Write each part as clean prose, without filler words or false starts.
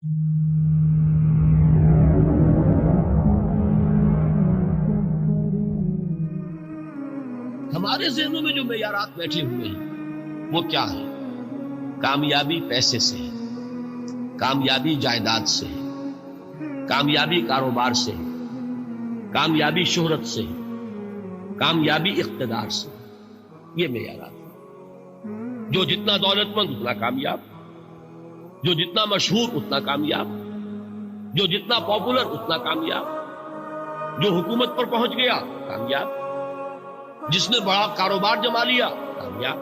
ہمارے ذہنوں میں جو معیارات بیٹھے ہوئے ہیں وہ کیا ہے؟ کامیابی پیسے سے ہے، کامیابی جائیداد سے ہے، کامیابی کاروبار سے ہے، کامیابی شہرت سے ہے، کامیابی اقتدار سے ہے۔ یہ معیارات ہیں۔ جو جتنا دولت مند اتنا کامیاب، جو جتنا مشہور اتنا کامیاب، جو جتنا پاپولر اتنا کامیاب، جو حکومت پر پہنچ گیا کامیاب، جس نے بڑا کاروبار جما لیا کامیاب،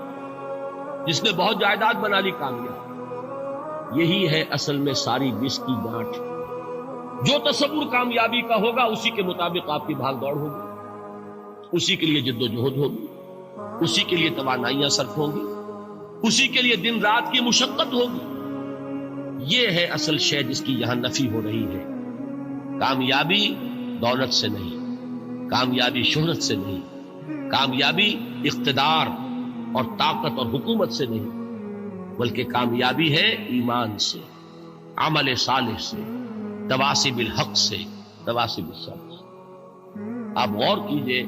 جس نے بہت جائیداد بنا لی کامیاب۔ یہی ہے اصل میں ساری بس کی گانٹھ۔ جو تصور کامیابی کا ہوگا اسی کے مطابق آپ کی بھاگ دوڑ ہوگی، اسی کے لیے جد و جہد ہوگی، اسی کے لیے توانائیاں صرف ہوں گی، اسی کے لیے دن رات کی مشقت ہوگی۔ یہ ہے اصل شے جس کی یہاں نفی ہو رہی ہے۔ کامیابی دولت سے نہیں، کامیابی شہرت سے نہیں، کامیابی اقتدار اور طاقت اور حکومت سے نہیں، بلکہ کامیابی ہے ایمان سے، عمل صالح سے، تواصی بالحق سے، تواصی بالصبر سے۔ آپ غور کیجئے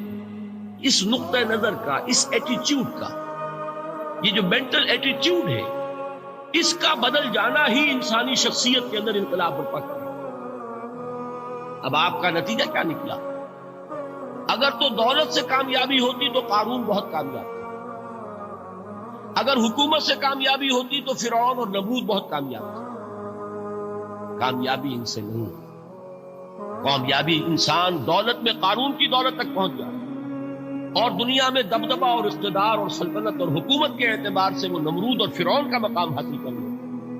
اس نقطہ نظر کا، اس ایٹیچیوڈ کا، یہ جو مینٹل ایٹیچیوڈ ہے، اس کا بدل جانا ہی انسانی شخصیت کے اندر انقلاب برپا کرے۔ اب آپ کا نتیجہ کیا نکلا؟ اگر تو دولت سے کامیابی ہوتی تو قارون بہت کامیاب تھا، اگر حکومت سے کامیابی ہوتی تو فرعون اور نمرود بہت کامیاب تھا۔ کامیابی ان سے نہیں، کامیابی انسان دولت میں قارون کی دولت تک پہنچ جائے اور دنیا میں دبدبہ اور اقتدار اور سلطنت اور حکومت کے اعتبار سے وہ نمرود اور فرعون کا مقام حاصل کر لے،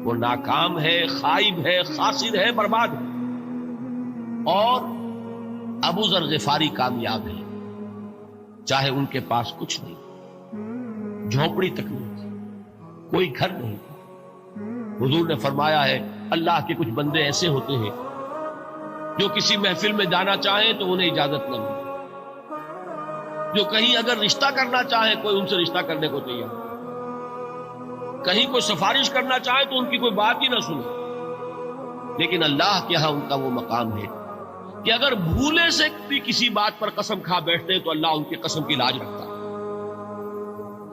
وہ ناکام ہے، خائب ہے، خاسر ہے، برباد ہے۔ اور ابو ذر غفاری کامیاب ہے، چاہے ان کے پاس کچھ نہیں، جھونپڑی تک نہیں تھی، کوئی گھر نہیں تھا۔ حضور نے فرمایا ہے اللہ کے کچھ بندے ایسے ہوتے ہیں جو کسی محفل میں جانا چاہیں تو انہیں اجازت نہ ملے، جو کہیں اگر رشتہ کرنا چاہیں کوئی ان سے رشتہ کرنے کو تیار، کہیں کوئی سفارش کرنا چاہے تو ان کی کوئی بات ہی نہ سنے۔ لیکن اللہ کے ہاں ان کا وہ مقام ہے کہ اگر بھولے سے بھی کسی بات پر قسم کھا بیٹھتے ہیں تو اللہ ان کی قسم کی لاج رکھتا ہے۔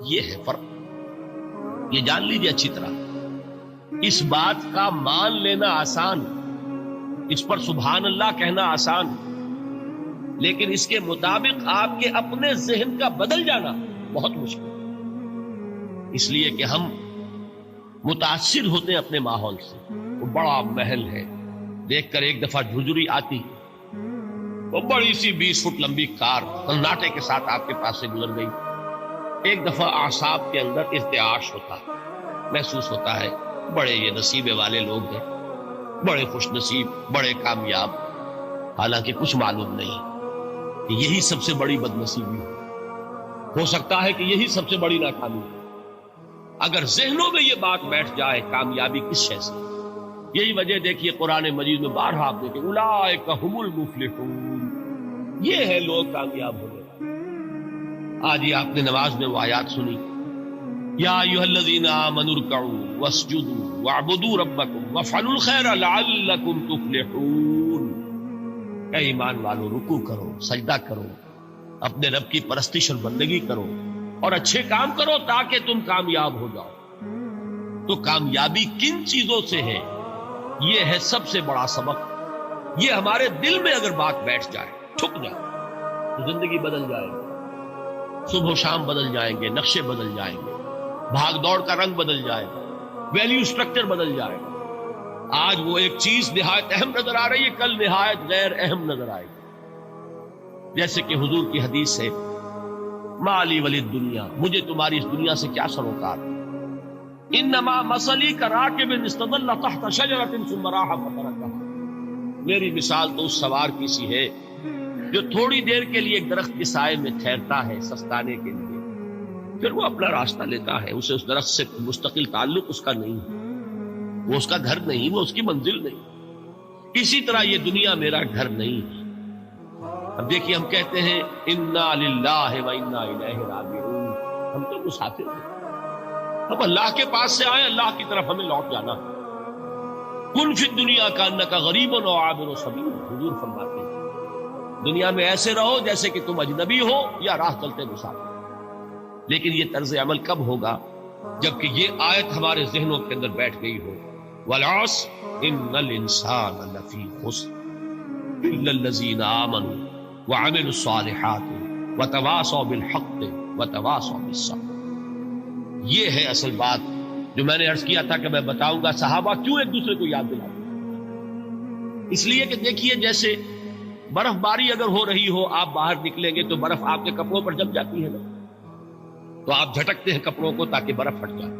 یہ ہے فرق، یہ جان لیجیے اچھی طرح۔ اس بات کا مان لینا آسان، اس پر سبحان اللہ کہنا آسان، لیکن اس کے مطابق آپ کے اپنے ذہن کا بدل جانا بہت مشکل، اس لیے کہ ہم متاثر ہوتے ہیں اپنے ماحول سے۔ وہ بڑا محل ہے، دیکھ کر ایک دفعہ جھجری آتی، وہ بڑی سی 20 فٹ لمبی کار سناٹے کے ساتھ آپ کے پاس سے گزر گئی۔ ایک دفعہ اعصاب کے اندر ارتعاش ہوتا، محسوس ہوتا ہے بڑے یہ نصیبے والے لوگ ہیں، بڑے خوش نصیب، بڑے کامیاب، حالانکہ کچھ معلوم نہیں کہ یہی سب سے بڑی بد نصیبی ہو سکتا ہے کہ یہی سب سے بڑی ناکامی ہے۔ اگر ذہنوں میں یہ بات بیٹھ جائے کامیابی کس شے سے، یہی وجہ دیکھیے قرآن مجید میں بارہا آپ دیکھیں اولئک ھم المفلحون، یہ ہے لوگ کامیاب ہونے والے۔ آج ہی آپ نے نماز میں وہ آیات سنی، یا ایھا الذین آمنوا ارکعوا واسجدوا واعبدوا ربکم وافعلوا الخیر لعلکم تفلحون۔ اے ایمان والو، رکوع کرو، سجدہ کرو، اپنے رب کی پرستش اور بندگی کرو اور اچھے کام کرو تاکہ تم کامیاب ہو جاؤ۔ تو کامیابی کن چیزوں سے ہے؟ یہ ہے سب سے بڑا سبق۔ یہ ہمارے دل میں اگر بات بیٹھ جائے، ٹھک جائے، تو زندگی بدل جائے گی، صبح و شام بدل جائیں گے، نقشے بدل جائیں گے، بھاگ دوڑ کا رنگ بدل جائے گا، ویلیو سٹرکچر بدل جائے گا۔ آج وہ ایک چیز نہایت اہم نظر آ رہی ہے، کل نہایت غیر اہم نظر آئے گی۔ جیسے کہ حضور کی حدیث ہے مالی ولی دنیا، مجھے تمہاری اس دنیا سے کیا سروکار، انما مثلی کراکب استظل تحت شجرۃ ثم راح فترکها، میری مثال تو اس سوار کی سی ہے جو تھوڑی دیر کے لیے ایک درخت کے سائے میں ٹھہرتا ہے سستانے کے لیے، پھر وہ اپنا راستہ لیتا ہے، اسے اس درخت سے مستقل تعلق اس کا نہیں ہے، وہ اس کا گھر نہیں، وہ اس کی منزل نہیں۔ اسی طرح یہ دنیا میرا گھر نہیں ہے۔ اب دیکھیے ہم کہتے ہیں انا للہ و انا الیہ راجعون، ہم تو مسافر ہیں، ہم اللہ کے پاس سے آئے، اللہ کی طرف ہمیں لوٹ جانا ہے۔ کن فی الدنیا کانک غریب و عابر سبیل، حضور فرماتے ہیں دنیا میں ایسے رہو جیسے کہ تم اجنبی ہو یا راہ چلتے مسافر۔ لیکن یہ طرز عمل کب ہوگا؟ جبکہ یہ آیت ہمارے ذہنوں کے اندر بیٹھ گئی ہو، وَالْعَصْرِ إِنَّ الْإِنسَانَ لَفِي خُسْرٍ إِلَّا الَّذِينَ آمَنُوا وَعَمِلُوا الصَّالِحَاتِ وَتَوَاصَوْا بِالْحَقِّ وَتَوَاصَوْا بِالصَّبْرِ۔ یہ ہے اصل بات جو میں نے عرض کیا تھا کہ میں بتاؤں گا صحابہ کیوں ایک دوسرے کو یاد دلاتے ہیں۔ اس لیے کہ دیکھیے جیسے برف باری اگر ہو رہی ہو، آپ باہر نکلیں گے تو برف آپ کے کپڑوں پر جم جاتی ہے نا، تو آپ جھٹکتے ہیں کپڑوں کو تاکہ برف ہٹ جائے۔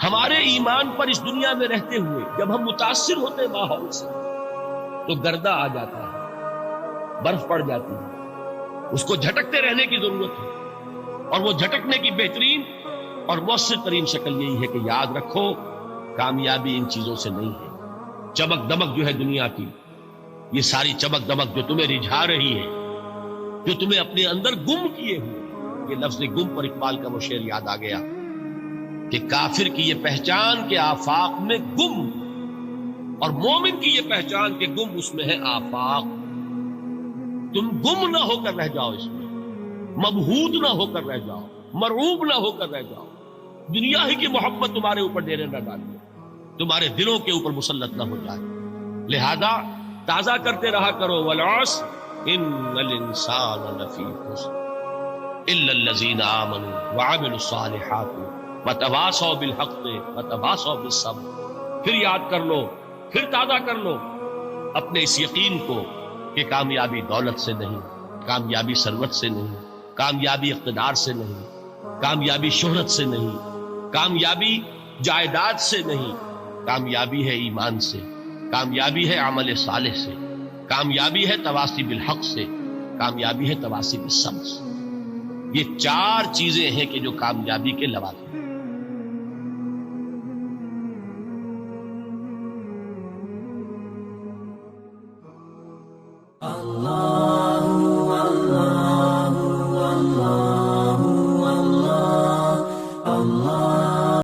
ہمارے ایمان پر اس دنیا میں رہتے ہوئے جب ہم متاثر ہوتے ہیں ماحول سے تو گردہ آ جاتا ہے، برف پڑ جاتی ہے، اس کو جھٹکتے رہنے کی ضرورت ہے۔ اور وہ جھٹکنے کی بہترین اور مؤثر ترین شکل یہی ہے کہ یاد رکھو کامیابی ان چیزوں سے نہیں ہے۔ چمک دمک جو ہے دنیا کی، یہ ساری چمک دمک جو تمہیں رجھا رہی ہے، جو تمہیں اپنے اندر گم کیے ہوئے، یہ لفظ گم پر اقبال کا وہ شعر یاد آ گیا کہ کافر کی یہ پہچان کے آفاق میں گم، اور مومن کی یہ پہچان کے گم اس میں ہے آفاق۔ تم گم نہ ہو کر رہ جاؤ، اس میں مبہوت نہ ہو کر رہ جاؤ، مرعوب نہ ہو کر رہ جاؤ، دنیا ہی کی محبت تمہارے اوپر ڈیرے نہ ڈالے، تمہارے دلوں کے اوپر مسلط نہ ہو جائے۔ لہذا تازہ کرتے رہا کرو، وَالْعَصْرِ إِنَّ الْإِنسَانَ لَفِي خُسْرٍ إِلَّا الَّذِينَ آمَنُوا وَعَمِلُوا الصَّالِحَاتِ وَتَوَاصَوْا بِالْحَقِّ وَتَوَاصَوْا بِالصَّبْرِ۔ پھر یاد کر لو، پھر تازہ کر لو اپنے اس یقین کو کہ کامیابی دولت سے نہیں، کامیابی ثروت سے نہیں، کامیابی اقتدار سے نہیں، کامیابی شہرت سے نہیں، کامیابی جائیداد سے نہیں، کامیابی ہے ایمان سے، کامیابی ہے عمل صالح سے، کامیابی ہے تواصی بالحق سے، کامیابی ہے تواصی بالصبر سے۔ یہ چار چیزیں ہیں کہ جو کامیابی کے لوازم ہیں۔